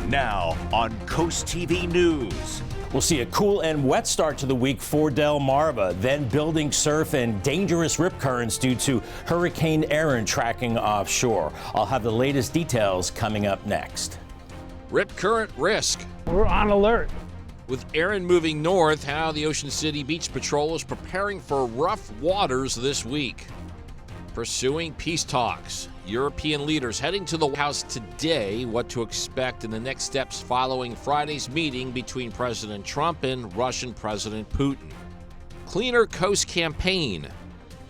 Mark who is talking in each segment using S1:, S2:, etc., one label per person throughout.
S1: Now on CoastTV News.
S2: We'll see a cool and wet start to the week for Delmarva, then building surf and dangerous rip currents due to Hurricane Erin tracking offshore. I'll have the latest details coming up next.
S3: Rip current risk.
S4: We're on alert.
S3: With Erin moving north, how the Ocean City Beach Patrol is preparing for rough waters this week. Pursuing peace talks. European leaders heading to the White House today. What to expect in the next steps following Friday's meeting between President Trump and Russian President Putin. Cleaner Coast campaign.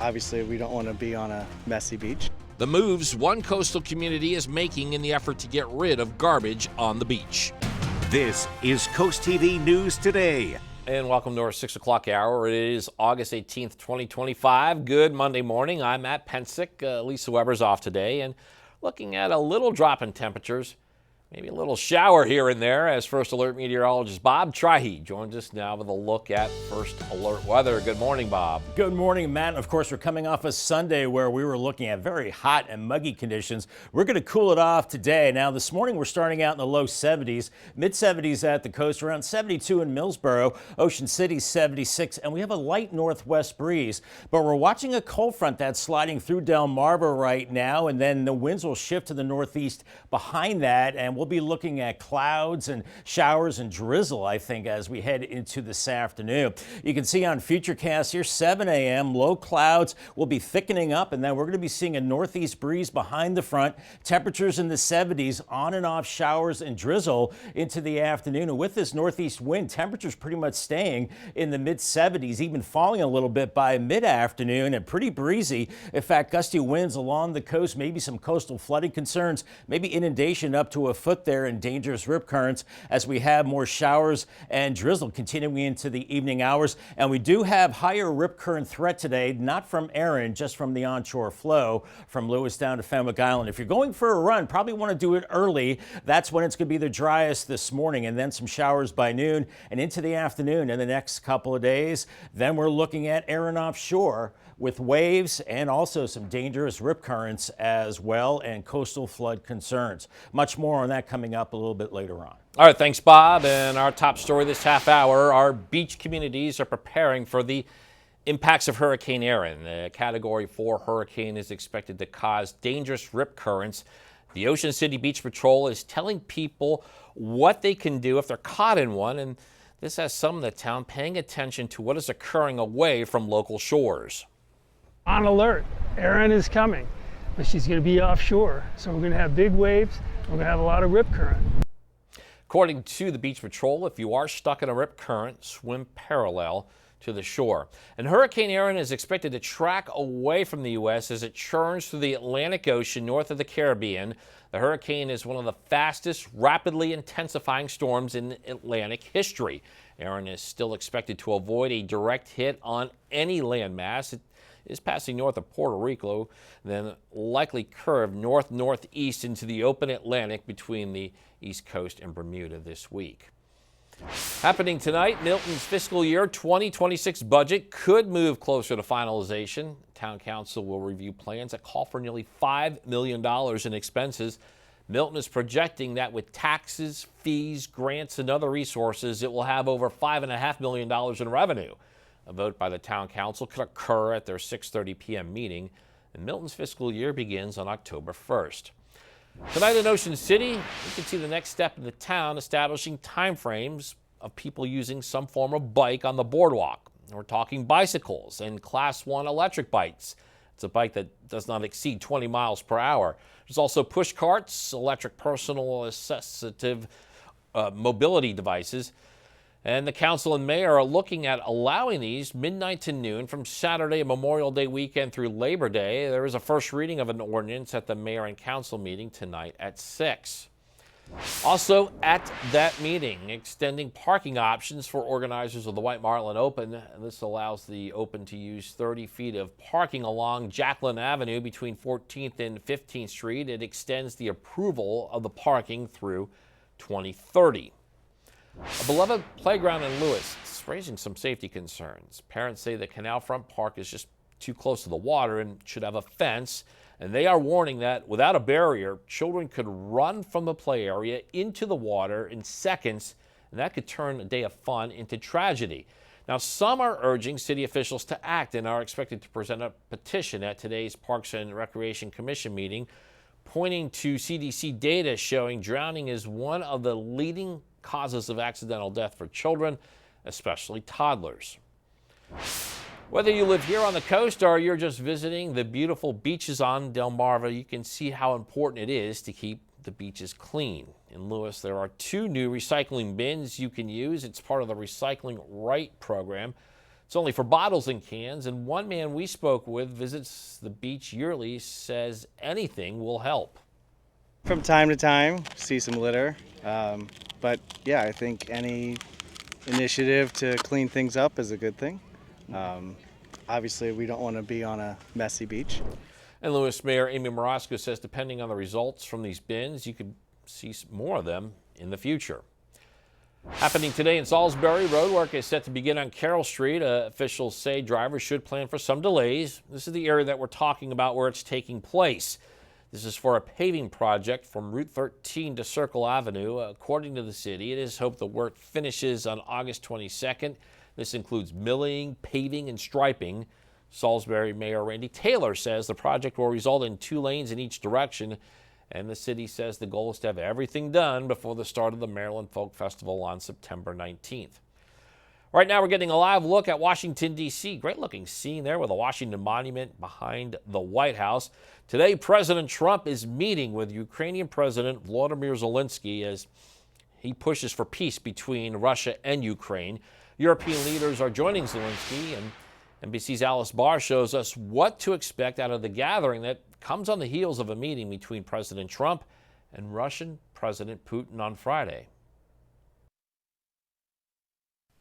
S5: Obviously, we don't want to be on a messy beach.
S3: The moves one coastal community is making in the effort to get rid of garbage on the beach.
S1: This is CoastTV News Today.
S3: And welcome to our 6 o'clock hour. It is August 18th, 2025. Good Monday morning. I'm Matt Pensick. Lisa Weber's off today. And looking at a little drop in temperatures, maybe a little shower here and there, as First Alert meteorologist Bob Trihey joins us now with a look at First Alert weather. Good morning, Bob.
S2: Good morning, Matt. Of course, we're coming off a Sunday where we were looking at very hot and muggy conditions. We're going to cool it off today. Now, this morning we're starting out in the low 70s, mid 70s at the coast, around 72 in Millsboro, Ocean City 76, and we have a light northwest breeze. But we're watching a cold front that's sliding through Delmarva right now, and then the winds will shift to the northeast behind that, and we'll be looking at clouds and showers and drizzle, I think, as we head into this afternoon. You can see on Futurecast here, 7 a.m., low clouds will be thickening up, and then we're going to be seeing a northeast breeze behind the front. Temperatures in the 70s, on and off showers and drizzle into the afternoon. And with this northeast wind, temperatures pretty much staying in the mid 70s, even falling a little bit by mid-afternoon, and pretty breezy. In fact, gusty winds along the coast, maybe some coastal flooding concerns, maybe inundation up to a foot there, and dangerous rip currents as we have more showers and drizzle continuing into the evening hours. And we do have higher rip current threat today, not from Erin, just from the onshore flow from Lewis down to Fenwick Island. If you're going for a run, probably want to do it early. That's when it's going to be the driest this morning, and then some showers by noon and into the afternoon in the next couple of days. Then we're looking at Erin offshore with waves and also some dangerous rip currents as well, and coastal flood concerns. Much more on that coming up a little bit later on.
S3: All right, thanks, Bob. And our top story this half hour, our beach communities are preparing for the impacts of Hurricane Erin. A Category 4 hurricane is expected to cause dangerous rip currents. The Ocean City Beach Patrol is telling people what they can do if they're caught in one, and this has some of the town paying attention to what is occurring away from local shores.
S4: On alert. Erin is coming, but she's going to be offshore. So we're going to have big waves. We're going to have a lot of rip current.
S3: According to the Beach Patrol, if you are stuck in a rip current, swim parallel to the shore. And Hurricane Erin is expected to track away from the U.S. as it churns through the Atlantic Ocean north of the Caribbean. The hurricane is one of the fastest, rapidly intensifying storms in Atlantic history. Erin is still expected to avoid a direct hit on any landmass. It is passing north of Puerto Rico, then likely curve north-northeast into the open Atlantic between the East Coast and Bermuda this week. Happening tonight, Milton's fiscal year 2026 budget could move closer to finalization. Town Council will review plans that call for nearly $5 million in expenses. Milton is projecting that with taxes, fees, grants, and other resources, it will have over $5.5 million in revenue. A vote by the Town Council could occur at their 6:30 p.m. meeting, and Milton's fiscal year begins on October 1st. Tonight in Ocean City, you can see the next step in the town establishing timeframes of people using some form of bike on the boardwalk. We're talking bicycles and Class 1 electric bikes. It's a bike that does not exceed 20 miles per hour. There's also push carts, electric personal assistive mobility devices. And the council and mayor are looking at allowing these midnight to noon from Saturday, Memorial Day weekend through Labor Day. There is a first reading of an ordinance at the mayor and council meeting tonight at 6. Also at that meeting, extending parking options for organizers of the White Marlin Open. This allows the Open to use 30 feet of parking along Jacqueline Avenue between 14th and 15th Street. It extends the approval of the parking through 2030. A beloved playground in Lewis is raising some safety concerns. Parents say the Canal Front Park is just too close to the water and should have a fence. And they are warning that without a barrier, children could run from the play area into the water in seconds, and that could turn a day of fun into tragedy. Now, some are urging city officials to act and are expected to present a petition at today's Parks and Recreation Commission meeting, pointing to CDC data showing drowning is one of the leading causes of accidental death for children, especially toddlers. Whether you live here on the coast or you're just visiting the beautiful beaches on Delmarva, you can see how important it is to keep the beaches clean. In Lewis, there are 2 new recycling bins you can use. It's part of the Recycling Right program. It's only for bottles and cans, and one man we spoke with visits the beach yearly, says anything will help.
S5: From time to time, see some litter, but yeah, I think any initiative to clean things up is a good thing. Obviously, we don't want to be on a messy beach.
S3: And Lewis Mayor Amy Morosco says depending on the results from these bins, you could see more of them in the future. Happening today in Salisbury, roadwork is set to begin on Carroll Street. Officials say drivers should plan for some delays. This is the area that we're talking about where it's taking place. This is for a paving project from Route 13 to Circle Avenue. According to the city, it is hoped the work finishes on August 22nd. This includes milling, paving, and striping. Salisbury Mayor Randy Taylor says the project will result in 2 lanes in each direction, and the city says the goal is to have everything done before the start of the Maryland Folk Festival on September 19th. Right now we're getting a live look at Washington, D.C. Great looking scene there with the Washington Monument behind the White House. Today, President Trump is meeting with Ukrainian President Volodymyr Zelensky as he pushes for peace between Russia and Ukraine. European leaders are joining Zelensky, and NBC's Alice Barr shows us what to expect out of the gathering that comes on the heels of a meeting between President Trump and Russian President Putin on Friday.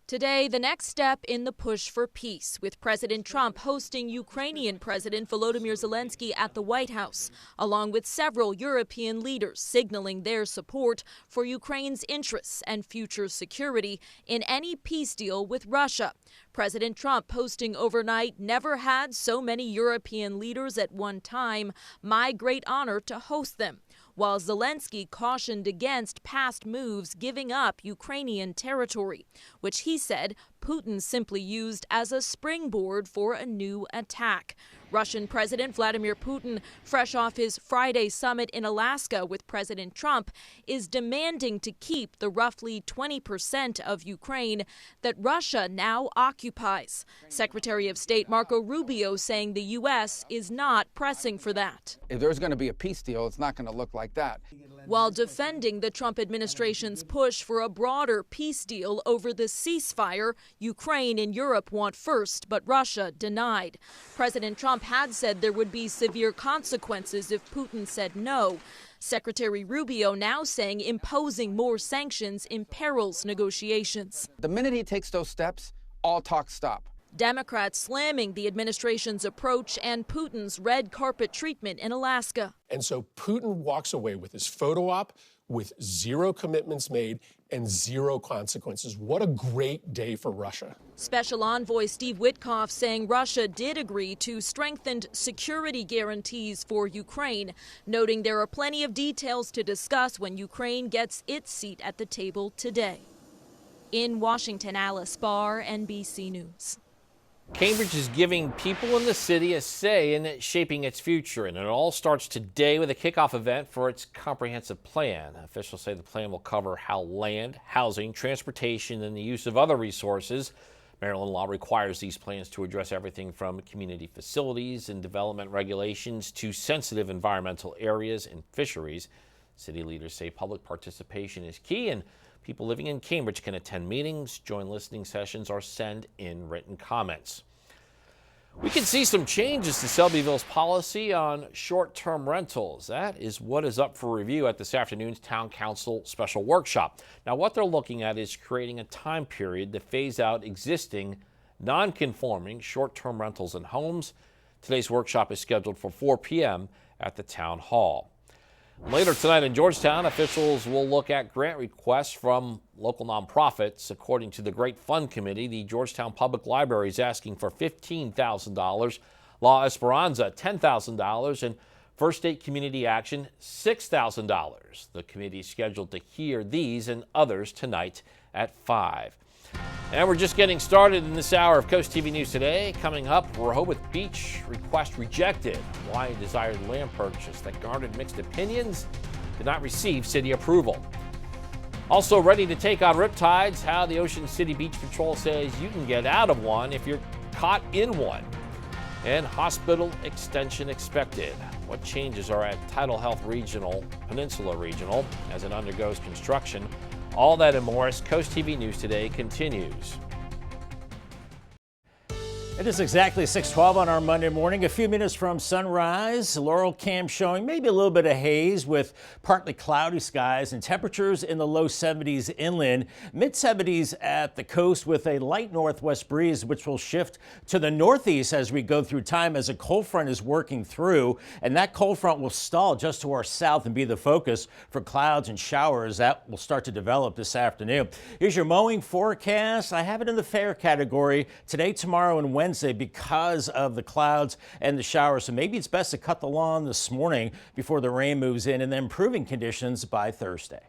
S6: Today, the next step in the push for peace, with President Trump hosting Ukrainian President Volodymyr Zelensky at the White House, along with several European leaders signaling their support for Ukraine's interests and future security in any peace deal with Russia. President Trump posting overnight, "Never had so many European leaders at one time. My great honor to host them," while Zelensky cautioned against past moves giving up Ukrainian territory, which he said Putin simply used as a springboard for a new attack. Russian President Vladimir Putin, fresh off his Friday summit in Alaska with President Trump, is demanding to keep the roughly 20% of Ukraine that Russia now occupies. Secretary of State Marco Rubio saying the U.S. is not pressing for that.
S7: If there's going to be a peace deal, it's not going to look like that.
S6: While defending the Trump administration's push for a broader peace deal over the ceasefire Ukraine and Europe want first, but Russia denied. President Trump had said there would be severe consequences if Putin said no. Secretary Rubio now saying imposing more sanctions imperils negotiations.
S7: The minute he takes those steps, all talk stop.
S6: Democrats slamming the administration's approach and Putin's red carpet treatment in Alaska.
S8: And so Putin walks away with his photo op with 0 commitments made and 0 consequences. What a great day for Russia.
S6: Special Envoy Steve Witkoff saying Russia did agree to strengthened security guarantees for Ukraine, noting there are plenty of details to discuss when Ukraine gets its seat at the table today. In Washington, Alice Barr, NBC News.
S3: Cambridge is giving people in the city a say in shaping its future, and it all starts today with a kickoff event for its comprehensive plan. Officials say the plan will cover how land, housing, transportation, and the use of other resources. Maryland law requires these plans to address everything from community facilities and development regulations to sensitive environmental areas and fisheries. City leaders say public participation is key, and people living in Cambridge can attend meetings, join listening sessions, or send in written comments. We can see some changes to Selbyville's policy on short-term rentals. That is what is up for review at this afternoon's Town Council special workshop. Now, what they're looking at is creating a time period to phase out existing non-conforming short-term rentals in homes. Today's workshop is scheduled for 4 p.m. at the Town Hall. Later tonight in Georgetown, officials will look at grant requests from local nonprofits. According to the Great Fund Committee, the Georgetown Public Library is asking for $15,000, La Esperanza $10,000, and First State Community Action, $6,000. The committee is scheduled to hear these and others tonight at 5. And we're just getting started in this hour of Coast TV News Today. Coming up, Rehoboth Beach request rejected. Why a desired land purchase that garnered mixed opinions did not receive city approval. Also ready to take on riptides, how the Ocean City Beach Patrol says you can get out of one if you're caught in one. And hospital extension expected. What changes are at Tidal Health Regional, Peninsula Regional, as it undergoes construction? All that and more as Coast TV News Today continues.
S2: It is exactly 6:12 on our Monday morning, a few minutes from sunrise. Laurel cam showing maybe a little bit of haze with partly cloudy skies and temperatures in the low 70s inland, mid 70s at the coast with a light northwest breeze, which will shift to the northeast as we go through time as a cold front is working through. And that cold front will stall just to our south and be the focus for clouds and showers that will start to develop this afternoon. Here's your mowing forecast. I have it in the fair category today, tomorrow, and Wednesday because of the clouds and the showers. So maybe it's best to cut the lawn this morning before the rain moves in, and then improving conditions by Thursday.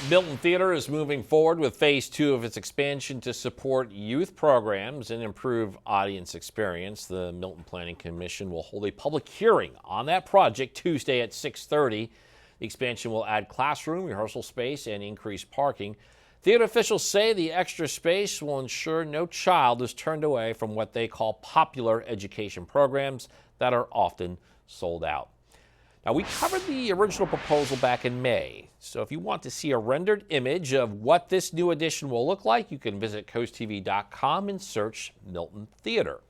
S3: Milton Theater is moving forward with phase 2 of its expansion to support youth programs and improve audience experience. The Milton Planning Commission will hold a public hearing on that project Tuesday at 6:30. The expansion will add classroom, rehearsal space, and increase parking. Theater officials say the extra space will ensure no child is turned away from what they call popular education programs that are often sold out. Now, we covered the original proposal back in May, so if you want to see a rendered image of what this new addition will look like, you can visit coasttv.com and search Milton Theater.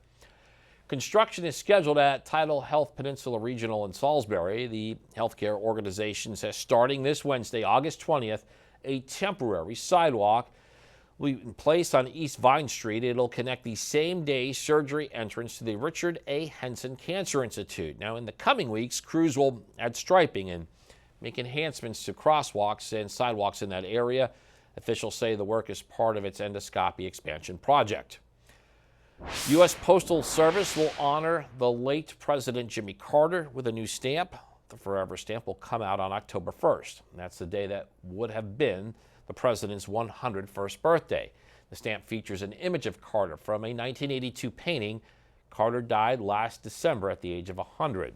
S3: Construction is scheduled at Tidal Health Peninsula Regional in Salisbury. The healthcare organization says starting this Wednesday, August 20th, a temporary sidewalk will be placed on East Vine Street. It'll connect the same-day surgery entrance to the Richard A. Henson Cancer Institute. Now, in the coming weeks, crews will add striping and make enhancements to crosswalks and sidewalks in that area. Officials say the work is part of its endoscopy expansion project. U.S. Postal Service will honor the late President Jimmy Carter with a new stamp. The Forever stamp will come out on October 1st. And that's the day that would have been the president's 101st birthday. The stamp features an image of Carter from a 1982 painting. Carter died last December at the age of 100.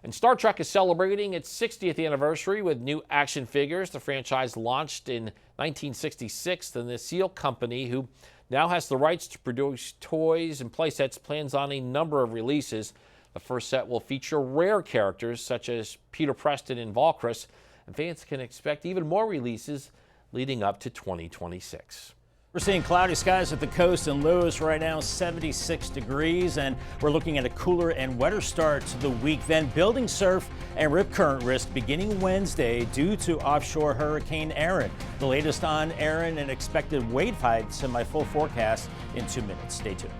S3: And Star Trek is celebrating its 60th anniversary with new action figures. The franchise launched in 1966, and the Seal Company, who now has the rights to produce toys and playsets, plans on a number of releases. The first set will feature rare characters such as Peter Preston and Valkyrie, and fans can expect even more releases leading up to 2026.
S2: We're seeing cloudy skies at the coast in Lewis right now, 76 degrees, and we're looking at a cooler and wetter start to the week. Then building surf and rip current risk beginning Wednesday due to offshore Hurricane Erin. The latest on Erin and expected wave heights in my full forecast in 2 minutes. Stay tuned.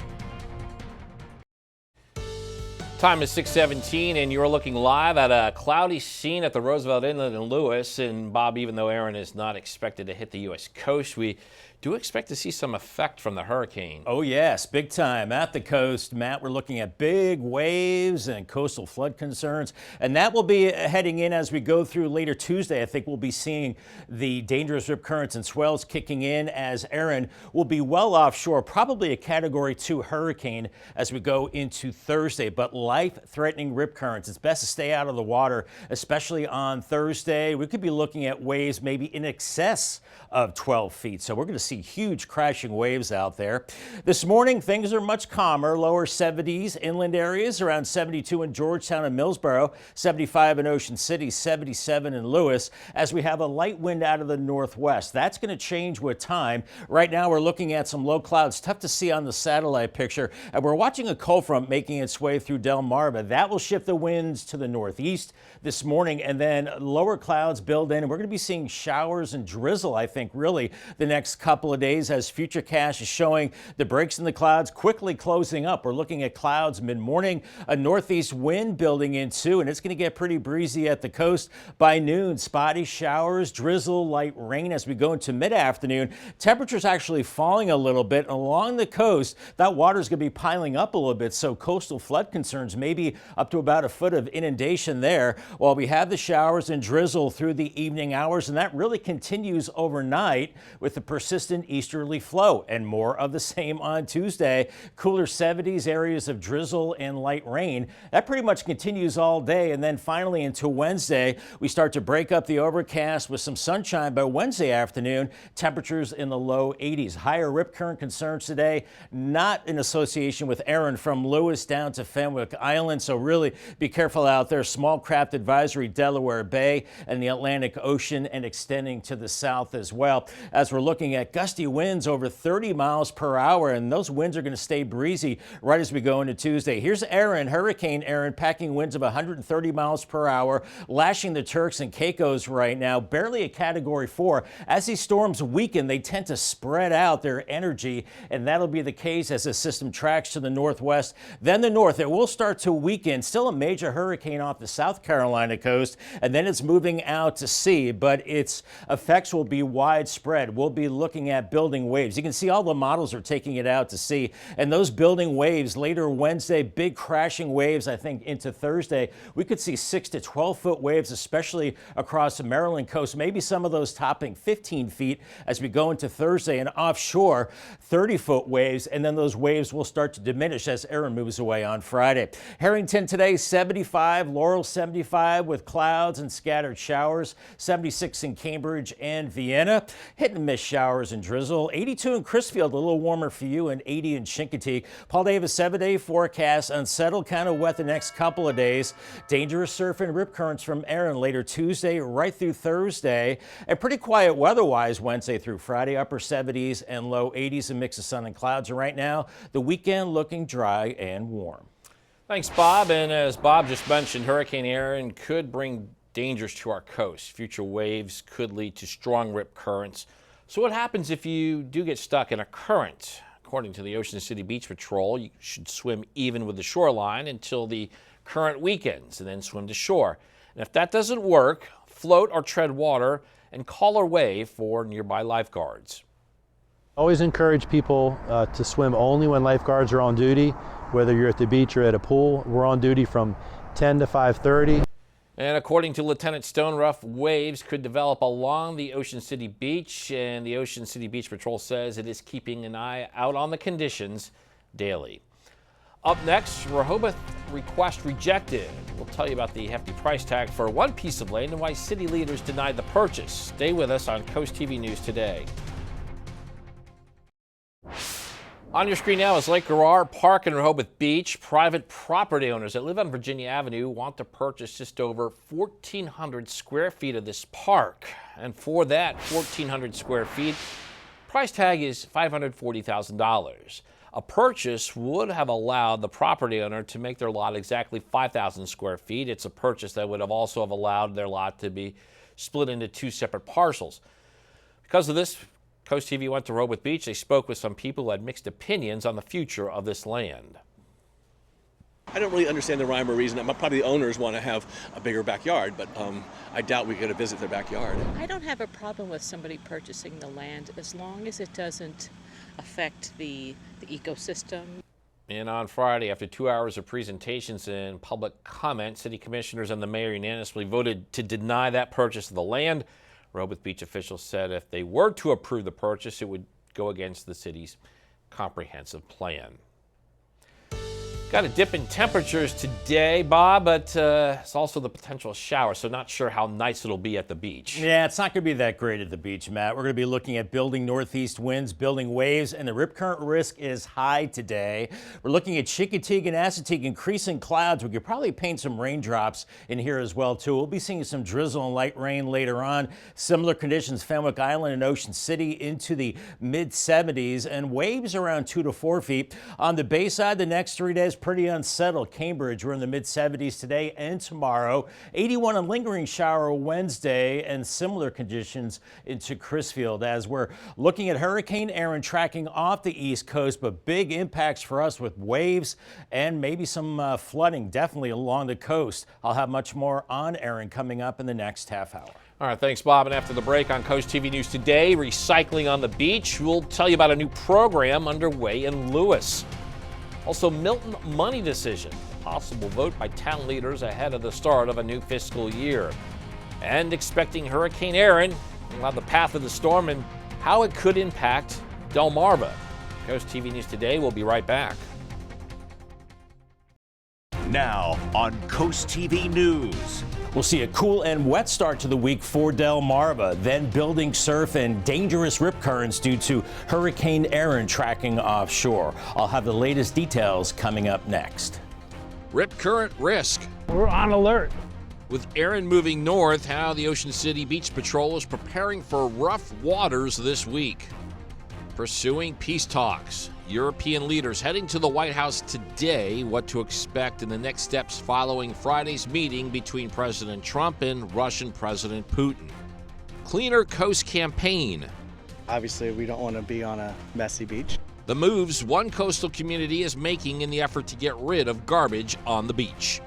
S3: Time is 6:17, and you're looking live at a cloudy scene at the Roosevelt Inlet in Lewis. And Bob, even though Erin is not expected to hit the U.S. coast, we do expect to see some effect from the hurricane.
S2: Oh yes, big time at the coast. Matt, we're looking at big waves and coastal flood concerns, and that will be heading in as we go through later Tuesday. I think we'll be seeing the dangerous rip currents and swells kicking in as Erin will be well offshore, probably a Category 2 hurricane as we go into Thursday. But life-threatening rip currents, it's best to stay out of the water, especially on Thursday. We could be looking at waves maybe in excess of 12 feet. So we're going to see huge crashing waves out there. This morning, things are much calmer, lower 70s, inland areas around 72 in Georgetown and Millsboro, 75 in Ocean City, 77 in Lewis, as we have a light wind out of the northwest. That's going to change with time. Right now, we're looking at some low clouds, tough to see on the satellite picture, and we're watching a cold front making its way through Delmarva. That will shift the winds to the northeast this morning, and then lower clouds build in, and we're going to be seeing showers and drizzle, I think, really the next couple couple of days as Futurecast is showing the breaks in the clouds quickly closing up. We're looking at clouds mid-morning, a northeast wind building in too, and it's going to get pretty breezy at the coast by noon. Spotty showers, drizzle, light rain as we go into mid-afternoon. Temperatures actually falling a little bit along the coast. That water is going to be piling up a little bit, so coastal flood concerns maybe up to about a foot of inundation there, while we have the showers and drizzle through the evening hours, and that really continues overnight with the persistent easterly flow, and more of the same on Tuesday. Cooler 70s, areas of drizzle and light rain. That pretty much continues all day, and then finally into Wednesday, we start to break up the overcast with some sunshine by Wednesday afternoon. Temperatures in the low 80s. Higher rip current concerns today, not in association with Erin from Lewis down to Fenwick Island, so really be careful out there. Small craft advisory, Delaware Bay and the Atlantic Ocean, and extending to the south as well. As we're looking at gusty winds over 30 miles per hour, and those winds are going to stay breezy right as we go into Tuesday. Here's Erin, Hurricane Erin, packing winds of 130 miles per hour, lashing the Turks and Caicos right now, barely a Category 4. As these storms weaken, they tend to spread out their energy, and that'll be the case as the system tracks to the northwest. Then the north, it will start to weaken. Still a major hurricane off the South Carolina coast, and then it's moving out to sea, but its effects will be widespread. We'll be looking at building waves. You can see all the models are taking it out to sea, and those building waves later Wednesday, big crashing waves, I think into Thursday. We could see 6 to 12 foot waves, especially across the Maryland coast, maybe some of those topping 15 feet as we go into Thursday, and offshore 30-foot waves, and then those waves will start to diminish as Erin moves away on Friday. Harrington today 75, Laurel 75 with clouds and scattered showers, 76 in Cambridge and Vienna, hit and miss showers and drizzle, 82 in Crisfield, a little warmer for you, and 80 in Chincoteague. Paul Davis 7-day forecast, unsettled, kind of wet the next couple of days. Dangerous surf and rip currents from Erin later Tuesday right through Thursday, and pretty quiet weather-wise Wednesday through Friday, upper 70s and low 80s, a mix of sun and clouds. And right now, the weekend looking dry and warm.
S3: Thanks, Bob. And as Bob just mentioned, Hurricane Erin could bring dangers to our coast. Future waves could lead to strong rip currents. So what happens if you do get stuck in a current? According to the Ocean City Beach Patrol, you should swim even with the shoreline until the current weakens and then swim to shore. And if that doesn't work, float or tread water and call or wave for nearby lifeguards.
S9: Always encourage people to swim only when lifeguards are on duty, whether you're at the beach or at a pool. We're on duty from 10 to 5:30.
S3: And according to Lieutenant Stone, rough waves could develop along the Ocean City Beach, and the Ocean City Beach Patrol says it is keeping an eye out on the conditions daily. Up next, Rehoboth request rejected. We'll tell you about the hefty price tag for one piece of land and why city leaders denied the purchase. Stay with us on Coast TV News Today. On your screen now is Lake Garrar Park in Rehoboth Beach. Private property owners that live on Virginia Avenue want to purchase just over 1,400 square feet of this park. And for that 1,400 square feet, price tag is $540,000. A purchase would have allowed the property owner to make their lot exactly 5,000 square feet. It's a purchase that would have also have allowed their lot to be split into two separate parcels. Because of this, Coast TV went to Rehoboth Beach. They spoke with some people who had mixed opinions on the future of this land.
S10: I don't really understand the rhyme or reason. Probably the owners want to have a bigger backyard, but I doubt we get to visit their backyard.
S11: I don't have a problem with somebody purchasing the land as long as it doesn't affect the ecosystem.
S3: And on Friday, after 2 hours of presentations and public comment, city commissioners and the mayor unanimously voted to deny that purchase of the land. Rehoboth Beach officials said if they were to approve the purchase, it would go against the city's comprehensive plan. Got a dip in temperatures today, Bob, but it's also the potential shower, so not sure how nice it'll be at the beach.
S2: Yeah, it's not going to be that great at the beach, Matt. We're going to be looking at building northeast winds, building waves, and the rip current risk is high today. We're looking at Chincoteague and Assateague, increasing clouds. We could probably paint some raindrops in here as well, too. We'll be seeing some drizzle and light rain later on. Similar conditions, Fenwick Island and Ocean City into the mid-70s, and waves around 2 to 4 feet. On the Bayside, the next 3 days, pretty unsettled. Cambridge, we're in the mid-70s today and tomorrow. 81 and lingering shower Wednesday, and similar conditions into Crisfield as we're looking at Hurricane Aaron tracking off the East Coast, but big impacts for us with waves and maybe some flooding definitely along the coast. I'll have much more on Aaron coming up in the next half hour.
S3: All right, thanks, Bob. And after the break on Coast TV News Today, recycling on the beach, we'll tell you about a new program underway in Lewis. Also, Milton money decision, possible vote by town leaders ahead of the start of a new fiscal year. And expecting Hurricane Aaron, we'll have the path of the storm and how it could impact Delmarva. Coast TV News Today, we'll be right back.
S1: Now on Coast TV News.
S2: We'll see a cool and wet start to the week for Delmarva, then building surf and dangerous rip currents due to Hurricane Aaron tracking offshore. I'll have the latest details coming up next.
S3: Rip current risk.
S4: We're on alert.
S3: With Aaron moving north, how the Ocean City Beach Patrol is preparing for rough waters this week. Pursuing peace talks. European leaders heading to the White House today. What to expect in the next steps following Friday's meeting between President Trump and Russian President Putin. Cleaner Coast campaign.
S5: Obviously, we don't want to be on a messy beach.
S3: The moves one coastal community is making in the effort to get rid of garbage on the beach.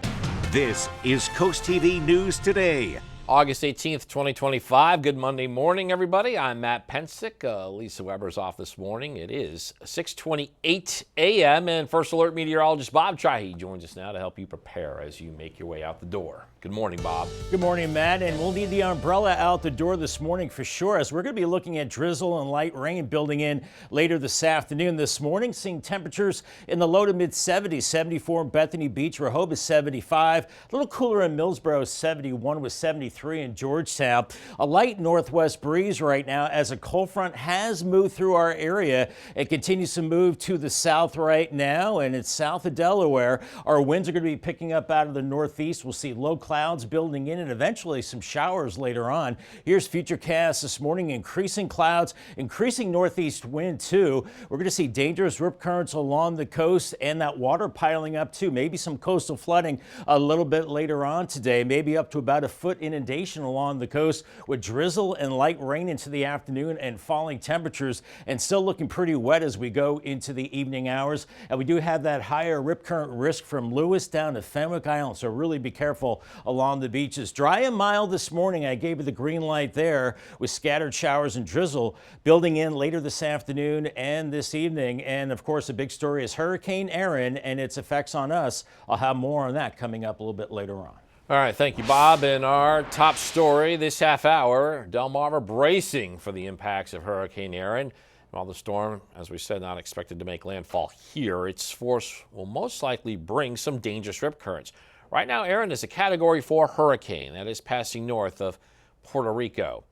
S1: This is Coast TV News Today.
S3: August 18th, 2025. Good Monday morning, everybody. I'm Matt Pensick. Lisa Weber's off this morning. It is 6:28 a.m. and First Alert meteorologist Bob Chahi joins us now to help you prepare as you make your way out the door. Good morning, Bob.
S2: Good morning, Matt. And we'll need the umbrella out the door this morning for sure, as we're going to be looking at drizzle and light rain building in later this afternoon. This morning, seeing temperatures in the low to mid 70s, 74 in Bethany Beach, Rehoboth 75, a little cooler in Millsboro 71 with 73 in Georgetown. A light northwest breeze right now as a cold front has moved through our area. It continues to move to the south right now, and it's south of Delaware. Our winds are going to be picking up out of the northeast. We'll see low clouds building in and eventually some showers later on. Here's Futurecast this morning. Increasing clouds, increasing northeast wind too. We're going to see dangerous rip currents along the coast and that water piling up too. Maybe some coastal flooding a little bit later on today, maybe up to about a foot inundation along the coast with drizzle and light rain into the afternoon and falling temperatures, and still looking pretty wet as we go into the evening hours. And we do have that higher rip current risk from Lewis down to Fenwick Island, so really be careful along the beaches. Dry and mild this morning. I gave you the green light there with scattered showers and drizzle building in later this afternoon and this evening. And of course, the big story is Hurricane Aaron and its effects on us. I'll have more on that coming up a little bit later on.
S3: All right, thank you, Bob. And our top story this half hour, Delmarva bracing for the impacts of Hurricane Aaron. While the storm, as we said, not expected to make landfall here, its force will most likely bring some dangerous rip currents. Right now, Aaron is a Category 4 hurricane that is passing north of Puerto Rico.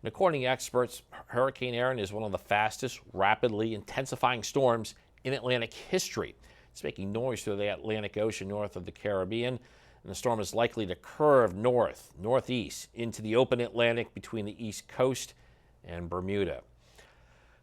S3: And according to experts, Hurricane Aaron is one of the fastest, rapidly intensifying storms in Atlantic history. It's making noise through the Atlantic Ocean north of the Caribbean, and the storm is likely to curve northeast into the open Atlantic between the East Coast and Bermuda.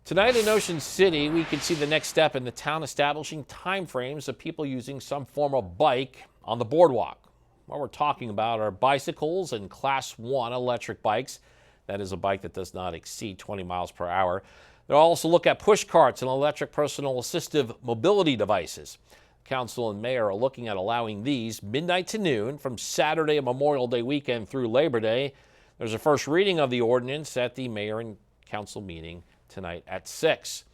S3: Tonight in Ocean City, we can see the next step in the town establishing timeframes of people using some form of bike on the boardwalk. What we're talking about are bicycles and Class 1 electric bikes. That is a bike that does not exceed 20 miles per hour. They'll also look at push carts and electric personal assistive mobility devices. Council and mayor are looking at allowing these midnight to noon from Saturday and Memorial Day weekend through Labor Day. There's a first reading of the ordinance at the mayor and council meeting tonight at 6.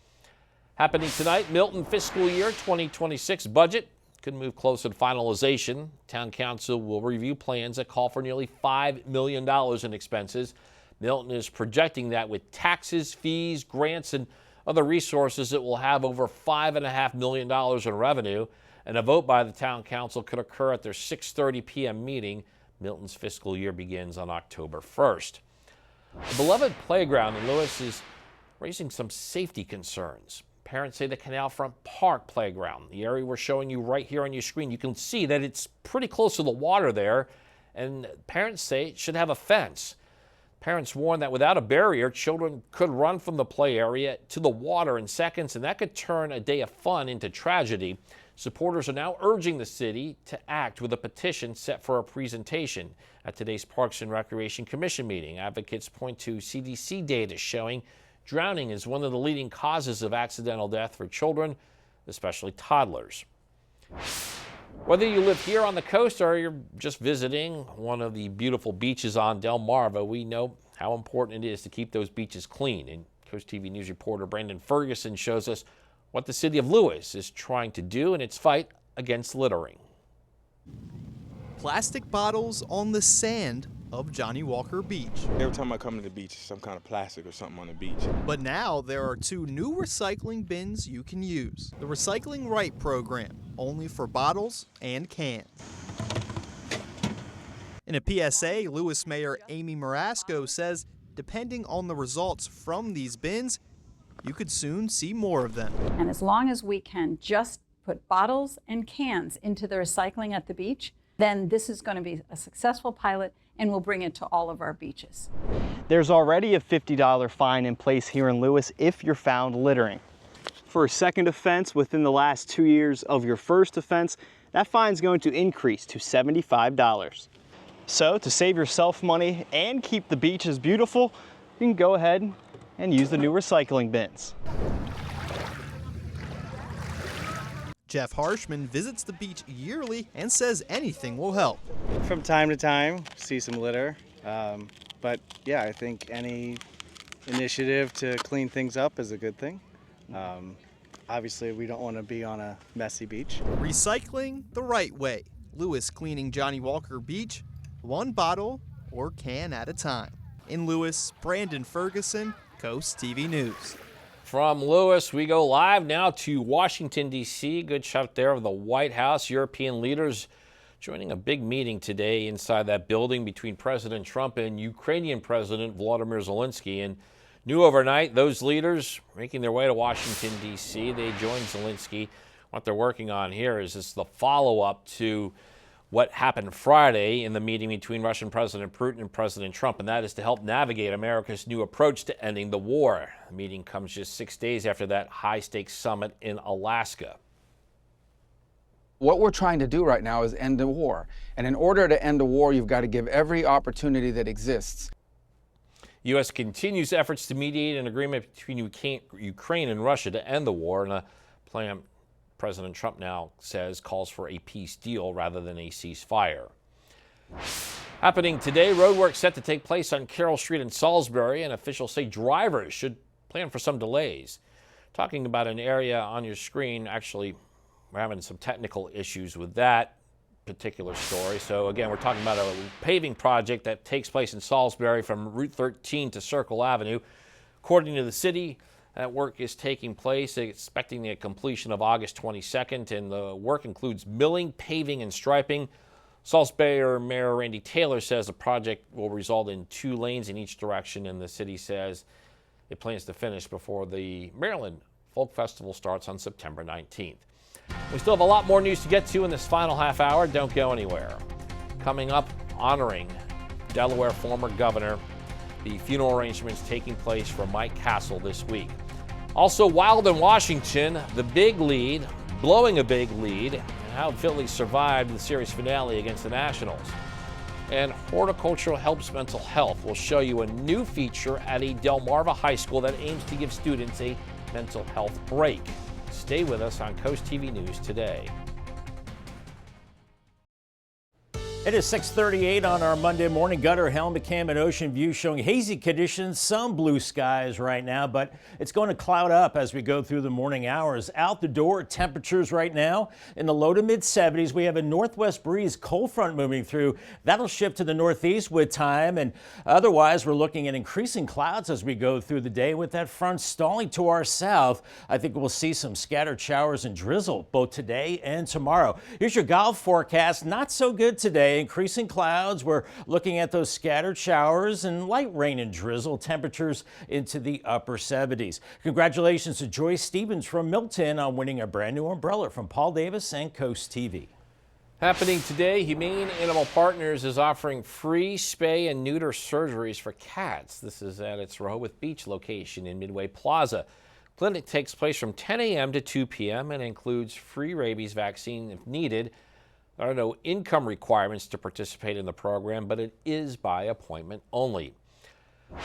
S3: Happening tonight, Milton Fiscal Year 2026 budget could move closer to finalization. Town council will review plans that call for nearly $5 million in expenses. Milton is projecting that with taxes, fees, grants, and other resources, it will have over $5.5 million in revenue. And a vote by the town council could occur at their 6:30 p.m. meeting. Milton's fiscal year begins on October 1st. The beloved playground in Lewis is raising some safety concerns. Parents say the Canal Front Park playground, the area we're showing you right here on your screen, you can see that it's pretty close to the water there, and parents say it should have a fence. Parents warn that without a barrier, children could run from the play area to the water in seconds, and that could turn a day of fun into tragedy. Supporters are now urging the city to act with a petition set for a presentation at today's Parks and Recreation Commission meeting. Advocates point to CDC data showing drowning is one of the leading causes of accidental death for children, especially toddlers. Whether you live here on the coast or you're just visiting one of the beautiful beaches on Delmarva, we know how important it is to keep those beaches clean. And Coast TV News reporter Brandon Ferguson shows us what the city of Lewis is trying to do in its fight against littering.
S12: Plastic bottles on the sand of Johnny Walker Beach.
S13: Every time I come to the beach, some kind of plastic or something on the beach.
S12: But now there are 2 new recycling bins you can use. The Recycling Right program, only for bottles and cans. In a PSA, Lewis Mayor Amy Marasco says depending on the results from these bins, you could soon see more of them.
S14: And as long as we can just put bottles and cans into the recycling at the beach, then this is going to be a successful pilot and we'll bring it to all of our beaches.
S15: There's already a $50 fine in place here in Lewis if you're found littering. For a second offense within the last 2 years of your first offense, that fine is going to increase to $75. So to save yourself money and keep the beaches beautiful, you can go ahead and use the new recycling bins.
S12: Jeff Harshman visits the beach yearly and says anything will help.
S5: From time to time, see some litter, but yeah, I think any initiative to clean things up is a good thing. Obviously, we don't want to be on a messy beach.
S12: Recycling the right way. Lewis cleaning Johnny Walker Beach, 1 bottle or can at a time. In Lewis, Brandon Ferguson, Coast TV News.
S3: From Lewis, we go live now to Washington, D.C. Good shot there of the White House. European leaders joining a big meeting today inside that building between President Trump and Ukrainian President Volodymyr Zelensky. And new overnight, those leaders making their way to Washington, D.C. They joined Zelensky. What they're working on here is this the follow-up to what happened Friday in the meeting between Russian President Putin and President Trump, and that is to help navigate America's new approach to ending the war. The meeting comes just 6 days after that high-stakes summit in Alaska.
S7: What we're trying to do right now is end the war. And in order to end the war, you've got to give every opportunity that exists.
S3: U.S. continues efforts to mediate an agreement between Ukraine and Russia to end the war, and a plan President Trump now says calls for a peace deal rather than a ceasefire. Happening today, roadwork set to take place on Carroll Street in Salisbury, and officials say drivers should plan for some delays. Talking about an area on your screen, actually, we're having some technical issues with that particular story. So again, we're talking about a paving project that takes place in Salisbury from Route 13 to Circle Avenue. According to the city, that work is taking place, expecting the completion of August 22nd, and the work includes milling, paving, and striping. Salisbury Mayor Randy Taylor says the project will result in 2 lanes in each direction, and the city says it plans to finish before the Maryland Folk Festival starts on September 19th. We still have a lot more news to get to in this final half hour. Don't go anywhere. Coming up, honoring Delaware former governor. The funeral arrangements taking place for Mike Castle this week. Also, Wild in Washington, the big lead, blowing a big lead, and how Philly survived the series finale against the Nationals. And Horticultural Helps Mental Health will show you a new feature at a Delmarva high school that aims to give students a mental health break. Stay with us on Coast TV News today.
S2: It is 6:38 on our Monday morning. Gutter, Helmet Cam, and Ocean View showing hazy conditions, some blue skies right now, but it's going to cloud up as we go through the morning hours. Out the door, temperatures right now in the low to mid 70s. We have a northwest breeze, cold front moving through. That'll shift to the northeast with time, and otherwise we're looking at increasing clouds as we go through the day with that front stalling to our south. I think we'll see some scattered showers and drizzle both today and tomorrow. Here's your golf forecast. Not so good today. Increasing clouds. We're looking at those scattered showers and light rain and drizzle. Temperatures into the upper 70s. Congratulations to Joyce Stevens from Milton on winning a brand new umbrella from Paul Davis and Coast TV.
S3: Happening today, Humane Animal Partners is offering free spay and neuter surgeries for cats. This is at its Rehoboth Beach location in Midway Plaza. Clinic takes place from 10 a.m. to 2 p.m. and includes free rabies vaccine if needed. There are no income requirements to participate in the program, but it is by appointment only.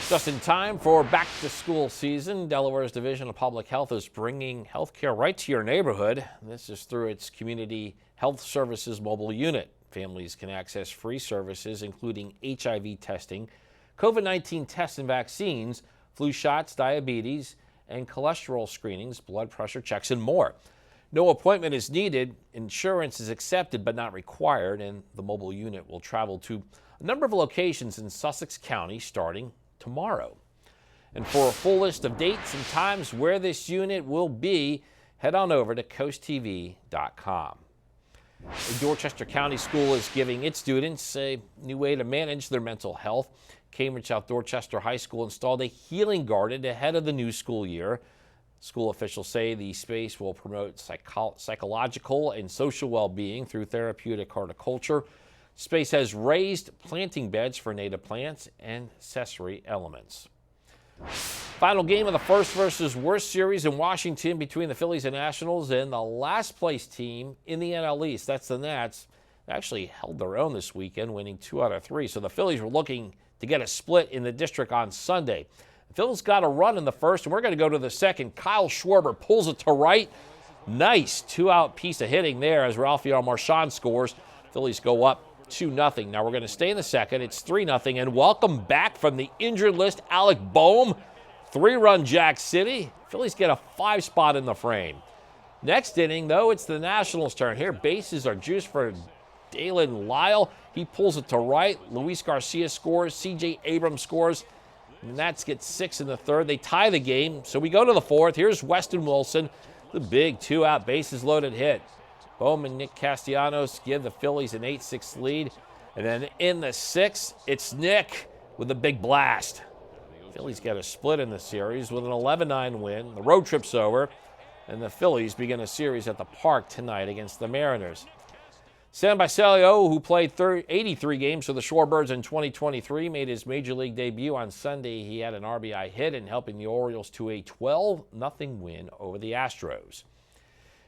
S3: Just in time for back-to-school season, Delaware's Division of Public Health is bringing health care right to your neighborhood. This is through its Community Health Services mobile unit. Families can access free services, including HIV testing, COVID-19 tests and vaccines, flu shots, diabetes, and cholesterol screenings, blood pressure checks, and more. No appointment is needed. Insurance is accepted but not required, and the mobile unit will travel to a number of locations in Sussex County starting tomorrow. And for a full list of dates and times where this unit will be, head on over to CoastTV.com. A Dorchester County school is giving its students a new way to manage their mental health. Cambridge South Dorchester High School installed a healing garden ahead of the new school year. School officials say the space will promote psychological and social well-being through therapeutic horticulture. Space has raised planting beds for native plants and accessory elements. Final game of the first versus worst series in Washington between the Phillies and Nationals, and the last place team in the NL East, that's the Nats, actually held their own this weekend, winning 2 out of 3. So the Phillies were looking to get a split in the district on Sunday. The Phillies got a run in the first, and we're going to go to the second. Kyle Schwarber pulls it to right. Nice 2-out piece of hitting there as Rafael Marchand scores. Phillies go up 2-0. Now we're going to stay in the second. It's 3-0, and welcome back from the injured list, Alec Boehm. 3-run Jack City. Phillies get a 5 spot in the frame. Next inning, though, it's the Nationals' turn. Here, bases are juiced for Dalen Lyle. He pulls it to right. Luis Garcia scores. C.J. Abrams scores. And the Nats get 6 in the third. They tie the game. So we go to the fourth. Here's Weston Wilson, the big 2-out bases loaded hit. Boehm and Nick Castellanos give the Phillies an 8-6 lead. And then in the sixth, it's Nick with a big blast. Phillies get a split in the series with an 11-9 win. The road trip's over, and the Phillies begin a series at the Park tonight against the Mariners. Sam Basilio, who played 83 games for the Shorebirds in 2023, made his Major League debut on Sunday. He had an RBI hit in helping the Orioles to a 12-0 win over the Astros.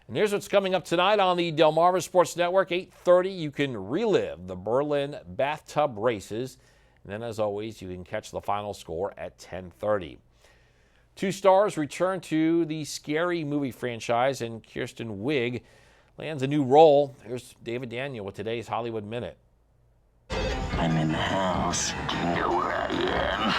S3: And here's what's coming up tonight on the Delmarva Sports Network. 8:30, you can relive the Berlin bathtub races. And then, as always, you can catch the final score at 10:30. 2 stars return to the Scary Movie franchise, and Kirsten Wiig lands a new role. Here's David Daniel with today's Hollywood Minute.
S16: I'm in the house. Do you know where I am?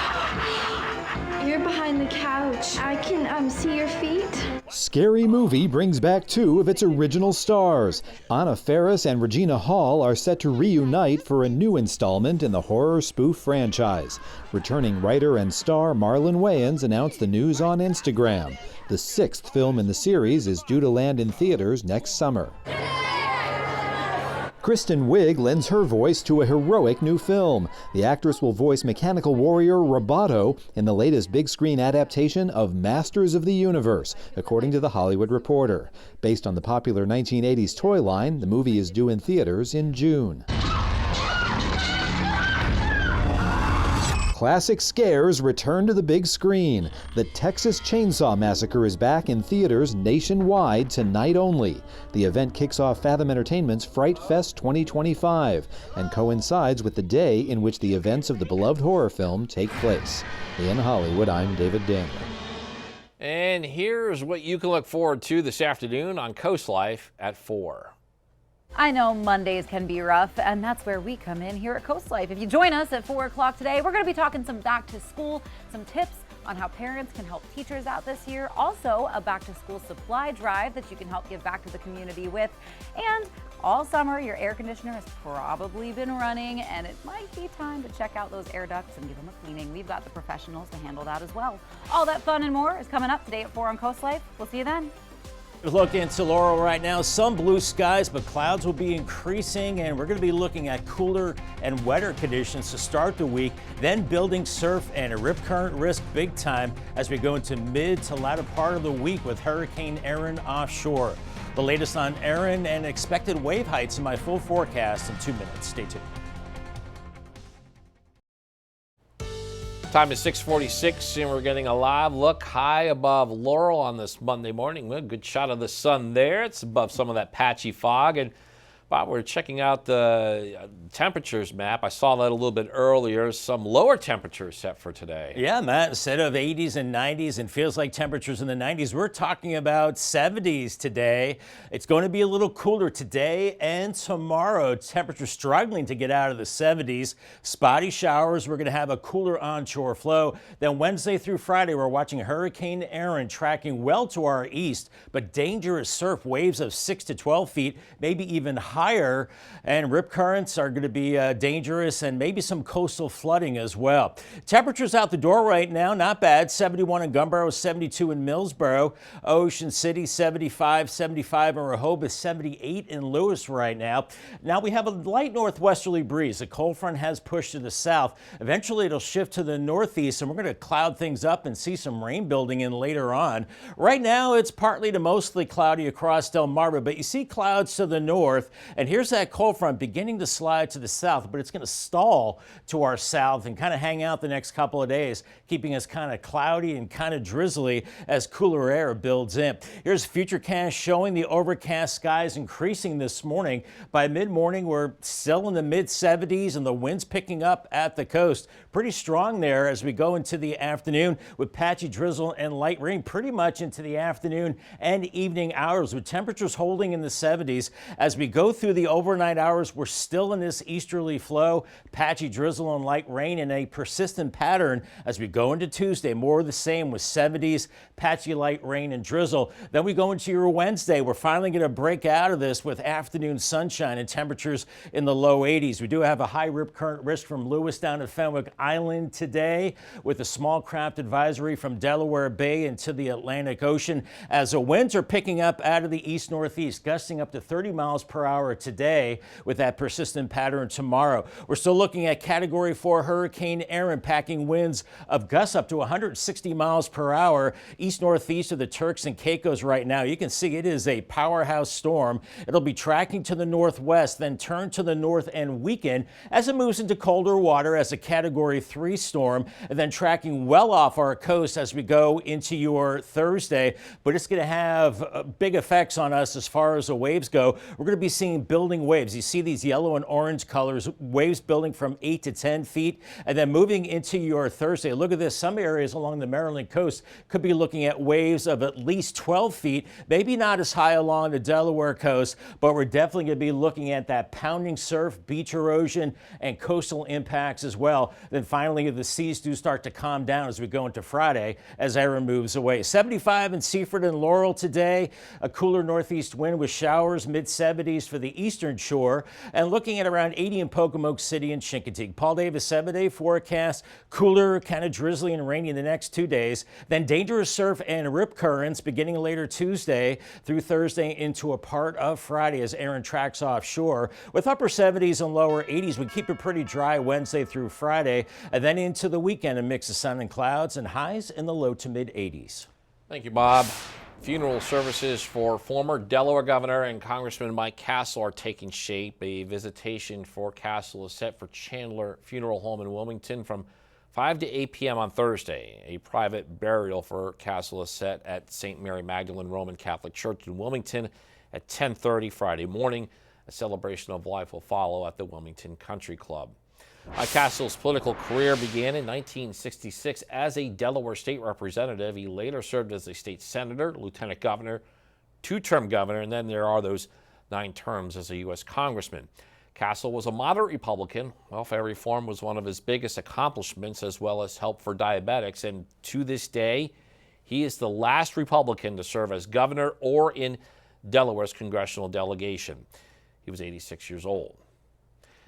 S16: You're behind the couch. I can see your feet.
S17: Scary Movie brings back 2 of its original stars. Anna Faris and Regina Hall are set to reunite for a new installment in the horror spoof franchise. Returning writer and star Marlon Wayans announced the news on Instagram. The 6th film in the series is due to land in theaters next summer. Kristen Wiig lends her voice to a heroic new film. The actress will voice mechanical warrior Roboto in the latest big-screen adaptation of Masters of the Universe, according to The Hollywood Reporter. Based on the popular 1980s toy line, the movie is due in theaters in June. Classic scares return to the big screen. The Texas Chainsaw Massacre is back in theaters nationwide tonight only. The event kicks off Fathom Entertainment's Fright Fest 2025 and coincides with the day in which the events of the beloved horror film take place. In Hollywood, I'm David Daniel.
S3: And here's what you can look forward to this afternoon on Coast Life at 4.
S18: I know Mondays can be rough, and that's where we come in here at Coast Life. If you join us at 4 o'clock today, we're going to be talking some back to school, some tips on how parents can help teachers out this year. Also, a back to school supply drive that you can help give back to the community with. And all summer, your air conditioner has probably been running, and it might be time to check out those air ducts and give them a cleaning. We've got the professionals to handle that as well. All that fun and more is coming up today at 4 on Coast Life. We'll see you then.
S2: Look into Laurel right now. Some blue skies, but clouds will be increasing, and we're going to be looking at cooler and wetter conditions to start the week, then building surf and a rip current risk big time as we go into mid to latter part of the week with Hurricane Erin offshore. The latest on Erin and expected wave heights in my full forecast in 2 minutes. Stay tuned.
S3: Time is 6:46, and we're getting a live look high above Laurel on this Monday morning. A good shot of the sun there. It's above some of that patchy fog. And Bob, we're checking out the temperatures map. I saw that a little bit earlier. Some lower temperatures set for today.
S2: Yeah, Matt, instead of 80s and 90s and feels like temperatures in the 90s, we're talking about 70s today. It's going to be a little cooler today and tomorrow. Temperatures struggling to get out of the 70s. Spotty showers. We're going to have a cooler onshore flow. Then Wednesday through Friday, we're watching Hurricane Erin tracking well to our east, but dangerous surf, waves of 6 to 12 feet, maybe even higher, and rip currents are going to be dangerous, and maybe some coastal flooding as well. Temperatures out the door right now, not bad. 71 in Gumboro, 72 in Millsboro, Ocean City 75, 75 in Rehoboth, 78 in Lewis right now. Now we have a light northwesterly breeze. The cold front has pushed to the south. Eventually it'll shift to the northeast, and we're going to cloud things up and see some rain building in later on. Right now it's partly to mostly cloudy across Delmarva, but you see clouds to the north. And here's that cold front beginning to slide to the south, but it's going to stall to our south and kind of hang out the next couple of days, keeping us kind of cloudy and kind of drizzly as cooler air builds in. Here's Futurecast showing the overcast skies increasing this morning. By mid-morning, we're still in the mid-70s and the wind's picking up at the coast. Pretty strong there as we go into the afternoon with patchy drizzle and light rain pretty much into the afternoon and evening hours, with temperatures holding in the 70s. As we go through the overnight hours, we're still in this easterly flow, patchy drizzle and light rain in a persistent pattern as we go into Tuesday. More of the same with 70s, patchy light rain and drizzle. Then we go into your Wednesday. We're finally going to break out of this with afternoon sunshine and temperatures in the low 80s. We do have a high rip current risk from Lewis down to Fenwick Island today, with a small craft advisory from Delaware Bay into the Atlantic Ocean, as the winds are picking up out of the east-northeast, gusting up to 30 miles per hour today, with that persistent pattern tomorrow. We're still looking at Category 4 Hurricane Erin, packing winds of gusts up to 160 miles per hour east-northeast of the Turks and Caicos right now. You can see it is a powerhouse storm. It'll be tracking to the northwest, then turn to the north and weaken as it moves into colder water as a Category 3 storm, and then tracking well off our coast as we go into your Thursday. But it's going to have big effects on us as far as the waves go. We're going to be seeing building waves. You see these yellow and orange colors, waves building from 8 to 10 feet, and then moving into your Thursday. Look at this. Some areas along the Maryland coast could be looking at waves of at least 12 feet, maybe not as high along the Delaware coast, but we're definitely going to be looking at that pounding surf, beach erosion, and coastal impacts as well. Then finally, the seas do start to calm down as we go into Friday as Erin moves away. 75 in Seaford and Laurel today. A cooler northeast wind with showers, mid-70s for the eastern shore, and looking at around 80 in Pocomoke City and Chincoteague. Paul Davis 7-day forecast, cooler, kind of drizzly and rainy the next 2 days. Then dangerous surf and rip currents beginning later Tuesday through Thursday into a part of Friday as Erin tracks offshore, with upper 70s and lower 80s. We keep it pretty dry Wednesday through Friday, and then into the weekend a mix of sun and clouds and highs in the low to mid 80s.
S3: Thank you, Bob. Funeral services for former Delaware Governor and Congressman Mike Castle are taking shape. A visitation for Castle is set for Chandler Funeral Home in Wilmington from 5 to 8 p.m. on Thursday. A private burial for Castle is set at St. Mary Magdalene Roman Catholic Church in Wilmington at 10:30 Friday morning. A celebration of life will follow at the Wilmington Country Club. Castle's political career began in 1966 as a Delaware state representative. He later served as a state senator, lieutenant governor, two-term governor, and then there are those 9 terms as a U.S. congressman. Castle was a moderate Republican. Welfare reform was one of his biggest accomplishments, as well as help for diabetics. And to this day, he is the last Republican to serve as governor or in Delaware's congressional delegation. He was 86 years old.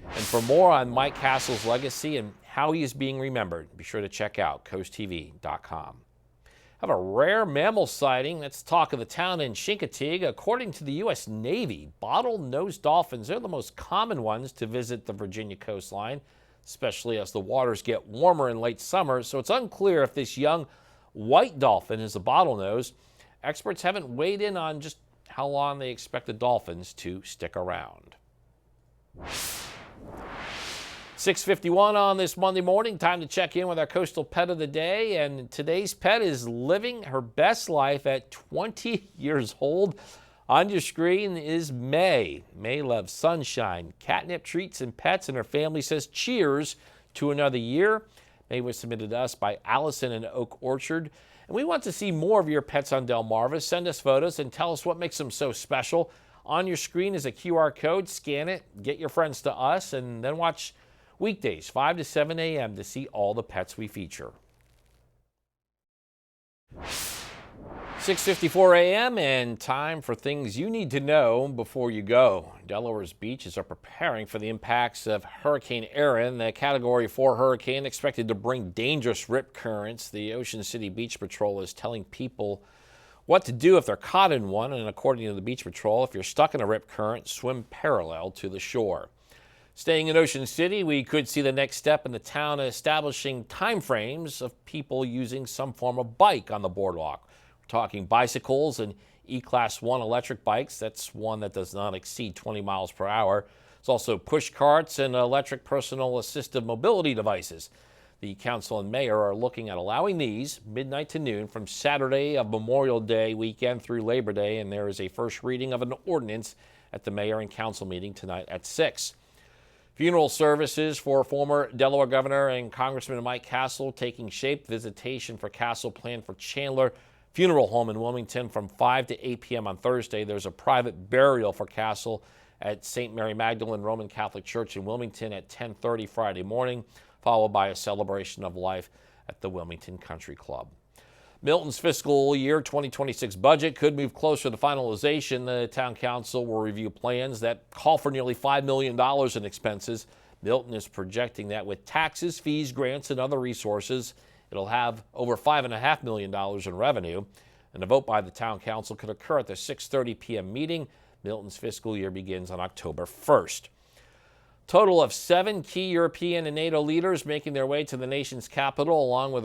S3: And for more on Mike Castle's legacy and how he is being remembered, be sure to check out CoastTV.com. Have a rare mammal sighting. That's talk of the town in Chincoteague. According to the U.S. Navy, bottlenose dolphins are the most common ones to visit the Virginia coastline, especially as the waters get warmer in late summer. So it's unclear if this young white dolphin is a bottlenose. Experts haven't weighed in on just how long they expect the dolphins to stick around. 6:51 on this Monday morning. Time to check in with our coastal pet of the day. And today's pet is living her best life at 20 years old. On your screen is May. May loves sunshine, catnip treats, and pets, and her family says cheers to another year. May was submitted to us by Allison in Oak Orchard. And we want to see more of your pets on Delmarva. Send us photos and tell us what makes them so special. On your screen is a QR code. Scan it, get your friends to us, and then watch weekdays 5 to 7 a.m. to see all the pets we feature. 6:54 a.m. and time for things you need to know before you go. Delaware's beaches are preparing for the impacts of Hurricane Erin, the Category 4 hurricane expected to bring dangerous rip currents. The Ocean City Beach Patrol is telling people what to do if they're caught in one, and according to the Beach Patrol, if you're stuck in a rip current, swim parallel to the shore. Staying in Ocean City, we could see the next step in the town establishing timeframes of people using some form of bike on the boardwalk. We're talking bicycles and E-Class 1 electric bikes. That's one that does not exceed 20 miles per hour. There's also push carts and electric personal assistive mobility devices. The council and mayor are looking at allowing these midnight to noon from Saturday of Memorial Day weekend through Labor Day, and there is a first reading of an ordinance at the mayor and council meeting tonight at 6. Funeral services for former Delaware Governor and Congressman Mike Castle taking shape. Visitation for Castle planned for Chandler Funeral Home in Wilmington from 5 to 8 p.m. on Thursday. There's a private burial for Castle at St. Mary Magdalene Roman Catholic Church in Wilmington at 10:30 Friday morning, followed by a celebration of life at the Wilmington Country Club. Milton's fiscal year 2026 budget could move closer to finalization. The town council will review plans that call for nearly $5 million in expenses. Milton is projecting that with taxes, fees, grants, and other resources, it'll have over $5.5 million in revenue. And a vote by the town council could occur at the 6:30 p.m. meeting. Milton's fiscal year begins on October 1st. Total of 7 key European and NATO leaders making their way to the nation's capital, along with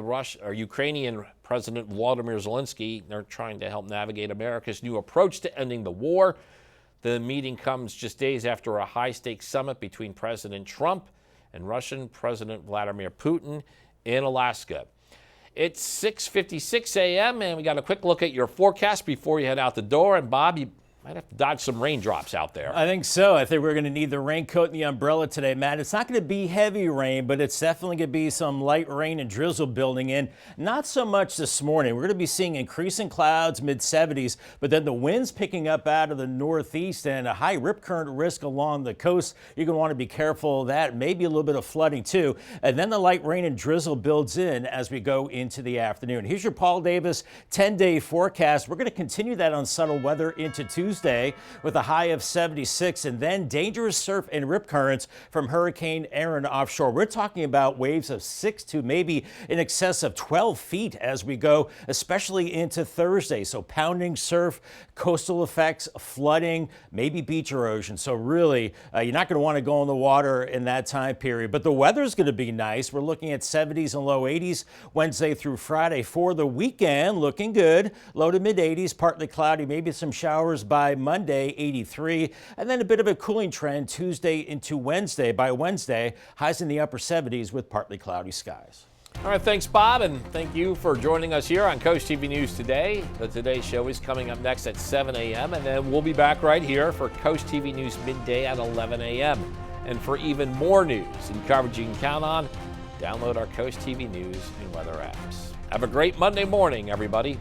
S3: Ukrainian President Volodymyr Zelensky. They're trying to help navigate America's new approach to ending the war. The meeting comes just days after a high-stakes summit between President Trump and Russian President Vladimir Putin in Alaska. It's 6:56 a.m. and we got a quick look at your forecast before you head out the door. And Bob, you might have to dodge some raindrops out there.
S2: I think so. I think we're going to need the raincoat and the umbrella today, Matt. It's not going to be heavy rain, but it's definitely going to be some light rain and drizzle building in. Not so much this morning. We're going to be seeing increasing clouds, mid-70s, but then the winds picking up out of the northeast and a high rip current risk along the coast. You're going to want to be careful of that. Maybe a little bit of flooding too. And then the light rain and drizzle builds in as we go into the afternoon. Here's your Paul Davis 10-day forecast. We're going to continue that unsettled weather into Tuesday with a high of 76, and then dangerous surf and rip currents from Hurricane Erin offshore. We're talking about waves of 6 to maybe in excess of 12 feet as we go, especially into Thursday. So pounding surf, coastal effects, flooding, maybe beach erosion. So really, you're not going to want to go in the water in that time period. But the weather's going to be nice. We're looking at 70s and low 80s Wednesday through Friday. For the weekend, looking good. Low to mid 80s, partly cloudy, maybe some showers by Monday, 83, and then a bit of a cooling trend Tuesday into Wednesday. By Wednesday, highs in the upper 70s with partly cloudy skies.
S3: All right, thanks, Bob, and thank you for joining us here on Coast TV News Today. The Today Show is coming up next at 7 a.m., and then we'll be back right here for Coast TV News Midday at 11 a.m. And for even more news and coverage you can count on, download our Coast TV News and weather apps. Have a great Monday morning, everybody.